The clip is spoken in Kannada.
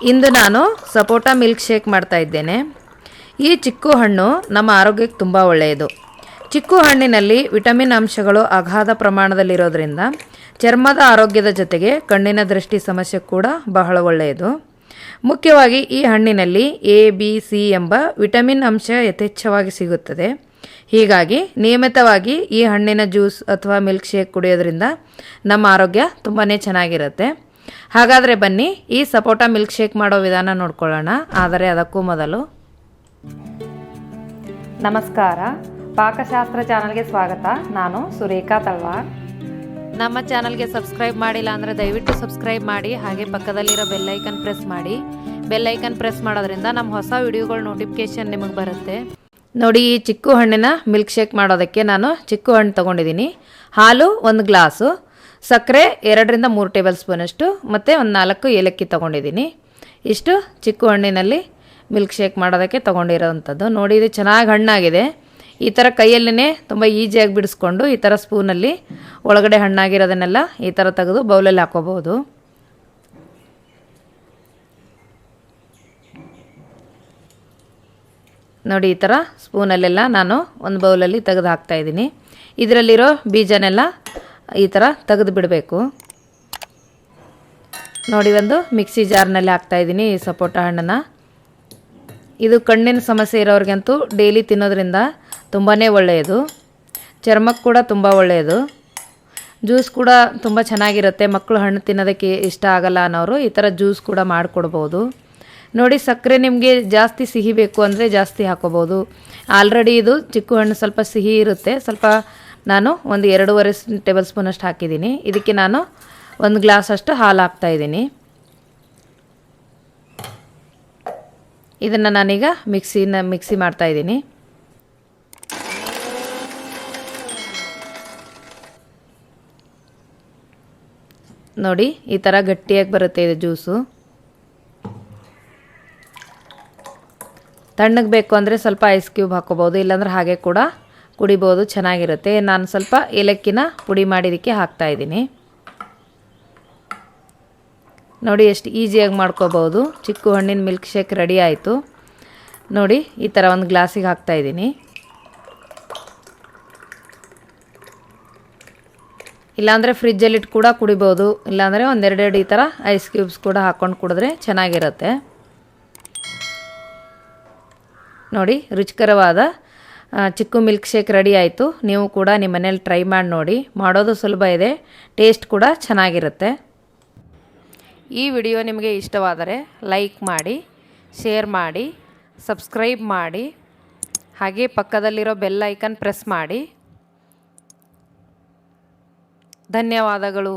ಇಂದು ನಾನು ಸಪೋಟಾ ಮಿಲ್ಕ್ ಶೇಕ್ ಮಾಡ್ತಾ ಇದ್ದೇನೆ. ಈ ಚಿಕ್ಕು ಹಣ್ಣು ನಮ್ಮ ಆರೋಗ್ಯಕ್ಕೆ ತುಂಬ ಒಳ್ಳೆಯದು. ಚಿಕ್ಕು ಹಣ್ಣಿನಲ್ಲಿ ವಿಟಮಿನ್ ಅಂಶಗಳು ಅಗಾಧ ಪ್ರಮಾಣದಲ್ಲಿರೋದ್ರಿಂದ ಚರ್ಮದ ಆರೋಗ್ಯದ ಜೊತೆಗೆ ಕಣ್ಣಿನ ದೃಷ್ಟಿ ಸಮಸ್ಯೆ ಕೂಡ ಬಹಳ ಒಳ್ಳೆಯದು. ಮುಖ್ಯವಾಗಿ ಈ ಹಣ್ಣಿನಲ್ಲಿ ಎ ಬಿ ಸಿ ಎಂಬ ವಿಟಮಿನ್ ಅಂಶ ಯಥೇಚ್ಛವಾಗಿ ಸಿಗುತ್ತದೆ. ಹೀಗಾಗಿ ನಿಯಮಿತವಾಗಿ ಈ ಹಣ್ಣಿನ ಜ್ಯೂಸ್ ಅಥವಾ ಮಿಲ್ಕ್ ಶೇಕ್ ಕುಡಿಯೋದ್ರಿಂದ ನಮ್ಮ ಆರೋಗ್ಯ ತುಂಬಾ ಚೆನ್ನಾಗಿರುತ್ತೆ. ಹಾಗಾದರೆ ಬನ್ನಿ ಈ ಸಪೋಟಾ ಮಿಲ್ಕ್ ಶೇಕ್ ಮಾಡೋ ವಿಧಾನ ನೋಡ್ಕೊಳ್ಳೋಣ. ಆದರೆ ಅದಕ್ಕೂ ಮೊದಲು ನಮಸ್ಕಾರ, ಪಾಕಶಾಸ್ತ್ರ ಚಾನಲ್ಗೆ ಸ್ವಾಗತ. ನಾನು ಸುರೇಖಾ ತಳ್ವಾರ್. ನಮ್ಮ ಚಾನಲ್ಗೆ ಸಬ್ಸ್ಕ್ರೈಬ್ ಮಾಡಿಲ್ಲ ಅಂದರೆ ದಯವಿಟ್ಟು ಸಬ್ಸ್ಕ್ರೈಬ್ ಮಾಡಿ, ಹಾಗೆ ಪಕ್ಕದಲ್ಲಿರೋ ಬೆಲ್ಲೈಕನ್ ಪ್ರೆಸ್ ಮಾಡಿ. ಬೆಲ್ಲೈಕನ್ ಪ್ರೆಸ್ ಮಾಡೋದ್ರಿಂದ ನಮ್ಮ ಹೊಸ ವಿಡಿಯೋಗಳ ನೋಟಿಫಿಕೇಷನ್ ನಿಮಗೆ ಬರುತ್ತೆ. ನೋಡಿ, ಈ ಚಿಕ್ಕು ಹಣ್ಣಿನ ಮಿಲ್ಕ್ ಶೇಕ್ ಮಾಡೋದಕ್ಕೆ ನಾನು ಚಿಕ್ಕು ಹಣ್ಣು ತೊಗೊಂಡಿದ್ದೀನಿ. ಹಾಲು 1 ಗ್ಲಾಸು, ಸಕ್ಕರೆ 2 ರಿಂದ 3 ಟೇಬಲ್ ಸ್ಪೂನಷ್ಟು, ಮತ್ತು ಒಂದು 4 ಏಲಕ್ಕಿ ತೊಗೊಂಡಿದ್ದೀನಿ. ಇಷ್ಟು ಚಿಕ್ಕು ಹಣ್ಣಿನಲ್ಲಿ ಮಿಲ್ಕ್ ಶೇಕ್ ಮಾಡೋದಕ್ಕೆ ತೊಗೊಂಡಿರೋವಂಥದ್ದು. ನೋಡಿ, ಇದು ಚೆನ್ನಾಗಿ ಹಣ್ಣಾಗಿದೆ. ಈ ಥರ ಕೈಯಲ್ಲೇ ತುಂಬ ಈಸಿಯಾಗಿ ಬಿಡಿಸ್ಕೊಂಡು ಈ ಥರ ಸ್ಪೂನಲ್ಲಿ ಒಳಗಡೆ ಹಣ್ಣಾಗಿರೋದನ್ನೆಲ್ಲ ಈ ಥರ ತೆಗೆದು ಬೌಲಲ್ಲಿ ಹಾಕೋಬೋದು. ನೋಡಿ, ಈ ಥರ ಸ್ಪೂನಲ್ಲೆಲ್ಲ ನಾನು ಒಂದು ಬೌಲಲ್ಲಿ ತೆಗೆದು ಹಾಕ್ತಾಯಿದ್ದೀನಿ. ಇದರಲ್ಲಿರೋ ಬೀಜನೆಲ್ಲ ಈ ಥರ ತೆಗೆದು ಬಿಡಬೇಕು. ನೋಡಿ, ಒಂದು ಮಿಕ್ಸಿ ಜಾರ್ನಲ್ಲಿ ಹಾಕ್ತಾಯಿದ್ದೀನಿ ಈ ಸಪೋಟ ಹಣ್ಣನ್ನು. ಇದು ಕಣ್ಣಿನ ಸಮಸ್ಯೆ ಇರೋರಿಗಂತೂ ಡೈಲಿ ತಿನ್ನೋದ್ರಿಂದ ತುಂಬಾ ಒಳ್ಳೆಯದು. ಚರ್ಮಕ್ಕೆ ಕೂಡ ತುಂಬ ಒಳ್ಳೆಯದು. ಜ್ಯೂಸ್ ಕೂಡ ತುಂಬ ಚೆನ್ನಾಗಿರುತ್ತೆ. ಮಕ್ಕಳು ಹಣ್ಣು ತಿನ್ನೋದಕ್ಕೆ ಇಷ್ಟ ಆಗಲ್ಲ ಅನ್ನೋರು ಈ ಥರ ಜ್ಯೂಸ್ ಕೂಡ ಮಾಡಿಕೊಡ್ಬೋದು. ನೋಡಿ, ಸಕ್ಕರೆ ನಿಮಗೆ ಜಾಸ್ತಿ ಸಿಹಿ ಬೇಕು ಅಂದರೆ ಜಾಸ್ತಿ ಹಾಕೋಬೋದು. ಆಲ್ರೆಡಿ ಇದು ಚಿಕ್ಕು ಹಣ್ಣು ಸ್ವಲ್ಪ ಸಿಹಿ ಇರುತ್ತೆ. ಸ್ವಲ್ಪ ನಾನು ಒಂದು 2.5 ಟೇಬಲ್ ಸ್ಪೂನಷ್ಟು ಹಾಕಿದ್ದೀನಿ. ಇದಕ್ಕೆ ನಾನು 1 ಗ್ಲಾಸಷ್ಟು ಹಾಲು ಹಾಕ್ತಾಯಿದ್ದೀನಿ. ಇದನ್ನು ನಾನೀಗ ಮಿಕ್ಸಿ ಮಾಡ್ತಾಯಿದ್ದೀನಿ. ನೋಡಿ, ಈ ಥರ ಗಟ್ಟಿಯಾಗಿ ಬರುತ್ತೆ ಇದು ಜ್ಯೂಸು. ತಣ್ಣಗೆ ಬೇಕು ಅಂದರೆ ಸ್ವಲ್ಪ ಐಸ್ ಕ್ಯೂಬ್ ಹಾಕೋಬೋದು, ಇಲ್ಲಾಂದ್ರೆ ಹಾಗೆ ಕೂಡ ಕುಡಿಬೋದು, ಚೆನ್ನಾಗಿರುತ್ತೆ. ನಾನು ಸ್ವಲ್ಪ ಏಲಕ್ಕಿನ ಪುಡಿ ಮಾಡಿದ್ದಕ್ಕೆ ಹಾಕ್ತಾಯಿದ್ದೀನಿ. ನೋಡಿ, ಎಷ್ಟು ಈಸಿಯಾಗಿ ಮಾಡ್ಕೋಬೋದು. ಚಿಕ್ಕು ಹಣ್ಣಿನ ಮಿಲ್ಕ್ ಶೇಕ್ ರೆಡಿ ಆಯಿತು. ನೋಡಿ, ಈ ಥರ ಒಂದು ಗ್ಲಾಸಿಗೆ ಹಾಕ್ತಾಯಿದ್ದೀನಿ. ಇಲ್ಲಾಂದರೆ ಫ್ರಿಜ್ಜಲ್ಲಿಟ್ಟು ಕೂಡ ಕುಡಿಬೋದು, ಇಲ್ಲಾಂದರೆ 1-2 ಈ ಥರ ಐಸ್ ಕ್ಯೂಬ್ಸ್ ಕೂಡ ಹಾಕ್ಕೊಂಡು ಕುಡಿದ್ರೆ ಚೆನ್ನಾಗಿರುತ್ತೆ. ನೋಡಿ, ರುಚಿಕರವಾದ ಚಿಕ್ಕು ಮಿಲ್ಕ್ ಶೇಕ್ ರೆಡಿ ಆಯಿತು. ನೀವು ಕೂಡ ನಿಮ್ಮ ಮನೇಲಿ ಟ್ರೈ ಮಾಡಿ ನೋಡಿ. ಮಾಡೋದು ಸುಲಭ ಇದೆ, ಟೇಸ್ಟ್ ಕೂಡ ಚೆನ್ನಾಗಿರುತ್ತೆ. ಈ ವಿಡಿಯೋ ನಿಮಗೆ ಇಷ್ಟವಾದರೆ ಲೈಕ್ ಮಾಡಿ, ಶೇರ್ ಮಾಡಿ, ಸಬ್ಸ್ಕ್ರೈಬ್ ಮಾಡಿ, ಹಾಗೆ ಪಕ್ಕದಲ್ಲಿರೋ ಬೆಲ್ ಐಕನ್ ಪ್ರೆಸ್ ಮಾಡಿ. ಧನ್ಯವಾದಗಳು.